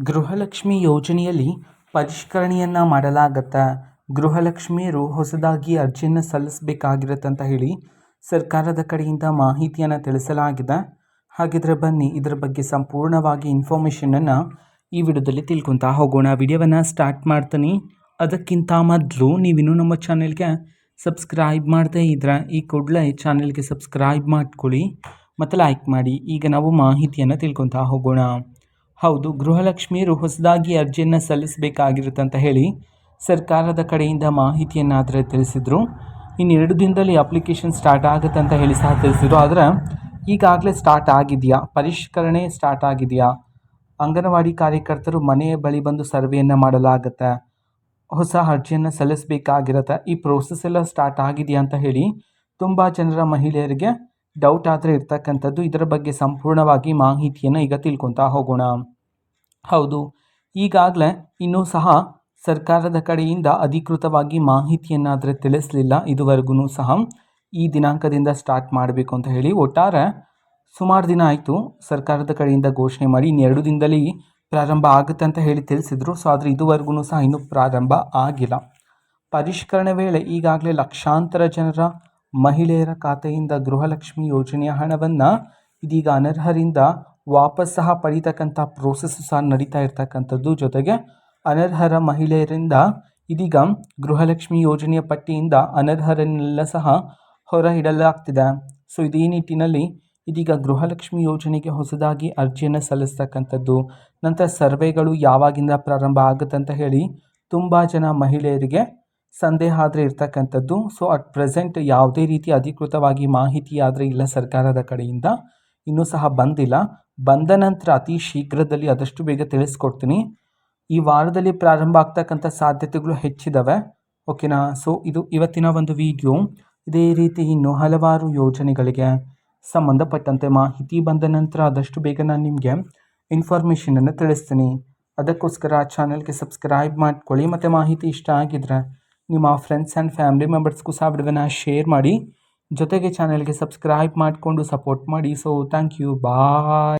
ಗೃಹಲಕ್ಷ್ಮಿ ಯೋಜನೆಯಲ್ಲಿ ಪರಿಷ್ಕರಣೆಯನ್ನು ಮಾಡಲಾಗತ್ತಾ. ಗೃಹಲಕ್ಷ್ಮಿಯರು ಹೊಸದಾಗಿ ಅರ್ಜಿಯನ್ನು ಸಲ್ಲಿಸಬೇಕಾಗಿರುತ್ತಂತ ಹೇಳಿ ಸರ್ಕಾರದ ಕಡೆಯಿಂದ ಮಾಹಿತಿಯನ್ನು ತಿಳಿಸಲಾಗಿದೆ. ಹಾಗಿದ್ರೆ ಬನ್ನಿ ಇದರ ಬಗ್ಗೆ ಸಂಪೂರ್ಣವಾಗಿ ಇನ್ಫಾರ್ಮೇಷನನ್ನು ಈ ವಿಡಿಯೋದಲ್ಲಿ ತಿಳ್ಕೊತಾ ಹೋಗೋಣ. ವಿಡಿಯೋವನ್ನು ಸ್ಟಾರ್ಟ್ ಮಾಡ್ತೀನಿ. ಅದಕ್ಕಿಂತ ಮೊದಲು ನೀವಿನ್ನೂ ನಮ್ಮ ಚಾನೆಲ್ಗೆ ಸಬ್ಸ್ಕ್ರೈಬ್ ಮಾಡದೇ ಇದ್ರೆ ಈ ಕೂಡಲೇ ಚಾನೆಲ್ಗೆ ಸಬ್ಸ್ಕ್ರೈಬ್ ಮಾಡ್ಕೊಳ್ಳಿ ಮತ್ತು ಲೈಕ್ ಮಾಡಿ. ಈಗ ನಾವು ಮಾಹಿತಿಯನ್ನು ತಿಳ್ಕೊತಾ ಹೋಗೋಣ. ಹೌದು, ಗೃಹಲಕ್ಷ್ಮಿಯರು ಹೊಸದಾಗಿ ಅರ್ಜಿಯನ್ನು ಸಲ್ಲಿಸಬೇಕಾಗಿರುತ್ತಂತ ಹೇಳಿ ಸರ್ಕಾರದ ಕಡೆಯಿಂದ ಮಾಹಿತಿಯನ್ನಾದರೆ ತಿಳಿಸಿದರು. ಇನ್ನು 2 ದಿನದಲ್ಲಿ ಅಪ್ಲಿಕೇಶನ್ ಸ್ಟಾರ್ಟ್ ಆಗುತ್ತೆ ಅಂತ ಹೇಳಿ ಸಹ ತಿಳಿಸಿದರು. ಆದರೆ ಈಗಾಗಲೇ ಸ್ಟಾರ್ಟ್ ಆಗಿದೆಯಾ, ಪರಿಷ್ಕರಣೆ ಸ್ಟಾರ್ಟ್ ಆಗಿದೆಯಾ? ಅಂಗನವಾಡಿ ಕಾರ್ಯಕರ್ತರು ಮನೆಯ ಬಳಿ ಬಂದು ಸರ್ವೆಯನ್ನು ಮಾಡಲಾಗುತ್ತೆ, ಹೊಸ ಅರ್ಜಿಯನ್ನು ಸಲ್ಲಿಸಬೇಕಾಗಿರುತ್ತೆ. ಈ ಪ್ರೋಸೆಸ್ ಎಲ್ಲ ಸ್ಟಾರ್ಟ್ ಆಗಿದೆಯಾ ಅಂತ ಹೇಳಿ ತುಂಬ ಜನರ ಮಹಿಳೆಯರಿಗೆ ಡೌಟ್ ಆದರೆ ಇರ್ತಕ್ಕಂಥದ್ದು. ಇದರ ಬಗ್ಗೆ ಸಂಪೂರ್ಣವಾಗಿ ಮಾಹಿತಿಯನ್ನು ಈಗ ತಿಳ್ಕೊತಾ ಹೋಗೋಣ. ಹೌದು, ಈಗಾಗಲೇ ಇನ್ನೂ ಸಹ ಸರ್ಕಾರದ ಕಡೆಯಿಂದ ಅಧಿಕೃತವಾಗಿ ಮಾಹಿತಿಯನ್ನಾದರೆ ತಿಳಿಸಲಿಲ್ಲ. ಇದುವರೆಗೂ ಸಹ ಈ ದಿನಾಂಕದಿಂದ ಸ್ಟಾರ್ಟ್ ಮಾಡಬೇಕು ಅಂತ ಹೇಳಿ ಒಟ್ಟಾರೆ ಸುಮಾರು ದಿನ ಆಯಿತು ಸರ್ಕಾರದ ಕಡೆಯಿಂದ ಘೋಷಣೆ ಮಾಡಿ. ಇನ್ನು 2 ದಿನದಲ್ಲಿ ಪ್ರಾರಂಭ ಆಗುತ್ತೆ ಅಂತ ಹೇಳಿ ತಿಳಿಸಿದರು. ಸೊ ಆದರೆ ಇದುವರೆಗೂ ಸಹ ಇನ್ನೂ ಪ್ರಾರಂಭ ಆಗಿಲ್ಲ. ಪರಿಷ್ಕರಣೆ ವೇಳೆ ಈಗಾಗಲೇ ಲಕ್ಷಾಂತರ ಜನರ ಮಹಿಳೆಯರ ಖಾತೆಯಿಂದ ಗೃಹಲಕ್ಷ್ಮಿ ಯೋಜನೆಯ ಹಣವನ್ನು ಇದೀಗ ಅನರ್ಹರಿಂದ ವಾಪಸ್ ಸಹ ಪಡೀತಕ್ಕಂಥ ಪ್ರೋಸೆಸ್ಸು ಸಹ ನಡೀತಾ ಇರ್ತಕ್ಕಂಥದ್ದು. ಜೊತೆಗೆ ಅನರ್ಹರ ಮಹಿಳೆಯರಿಂದ ಇದೀಗ ಗೃಹಲಕ್ಷ್ಮಿ ಯೋಜನೆಯ ಪಟ್ಟಿಯಿಂದ ಅನರ್ಹರನ್ನೆಲ್ಲ ಸಹ ಹೊರ ಇಡಲಾಗ್ತಿದೆ. ಸೊ ಇದೇ ನಿಟ್ಟಿನಲ್ಲಿ ಇದೀಗ ಗೃಹಲಕ್ಷ್ಮಿ ಯೋಜನೆಗೆ ಹೊಸದಾಗಿ ಅರ್ಜಿಯನ್ನು ಸಲ್ಲಿಸ್ತಕ್ಕಂಥದ್ದು, ನಂತರ ಸರ್ವೆಗಳು ಯಾವಾಗಿಂದ ಪ್ರಾರಂಭ ಆಗುತ್ತೆ ಅಂತ ಹೇಳಿ ತುಂಬ ಜನ ಮಹಿಳೆಯರಿಗೆ ಸಂದೇಹ ಆದರೆ ಇರ್ತಕ್ಕಂಥದ್ದು. ಸೊ ಅಟ್ ಪ್ರೆಸೆಂಟ್ ಯಾವುದೇ ರೀತಿ ಅಧಿಕೃತವಾಗಿ ಮಾಹಿತಿ ಆದರೆ ಇಲ್ಲ ಸರ್ಕಾರದ ಕಡೆಯಿಂದ, ಇನ್ನೂ ಸಹ ಬಂದಿಲ್ಲ. ಬಂದ ನಂತರ ಅತಿ ಶೀಘ್ರದಲ್ಲಿ ಆದಷ್ಟು ಬೇಗ ತಿಳಿಸ್ಕೊಡ್ತೀನಿ. ಈ ವಾರದಲ್ಲಿ ಪ್ರಾರಂಭ ಆಗ್ತಕ್ಕಂಥ ಸಾಧ್ಯತೆಗಳು ಹೆಚ್ಚಿದ್ದಾವೆ. ಓಕೆನಾ? ಸೊ ಇದು ಇವತ್ತಿನ ಒಂದು ವಿಡಿಯೋ. ಇದೇ ರೀತಿ ಇನ್ನು ಹಲವಾರು ಯೋಜನೆಗಳಿಗೆ ಸಂಬಂಧಪಟ್ಟಂತೆ ಮಾಹಿತಿ ಬಂದ ನಂತರ ಆದಷ್ಟು ಬೇಗ ನಾನು ನಿಮಗೆ ಇನ್ಫಾರ್ಮೇಷನನ್ನು ತಿಳಿಸ್ತೀನಿ. ಅದಕ್ಕೋಸ್ಕರ ಚಾನಲ್ಗೆ ಸಬ್ಸ್ಕ್ರೈಬ್ ಮಾಡ್ಕೊಳ್ಳಿ ಮತ್ತು ಮಾಹಿತಿ ಇಷ್ಟ ಆಗಿದ್ರೆ ನಿಮ್ಮ ಫ್ರೆಂಡ್ಸ್ ಆ್ಯಂಡ್ ಫ್ಯಾಮಿಲಿ ಮೆಂಬರ್ಸ್ಗೂ ಸಹ ವಿಡಿಯೋನ ಶೇರ್ ಮಾಡಿ. ಜೊತೆಗೆ ಚಾನಲ್ಗೆ ಸಬ್ಸ್ಕ್ರೈಬ್ ಮಾಡಿಕೊಂಡು ಸಪೋರ್ಟ್ ಮಾಡಿ. So thank you, bye.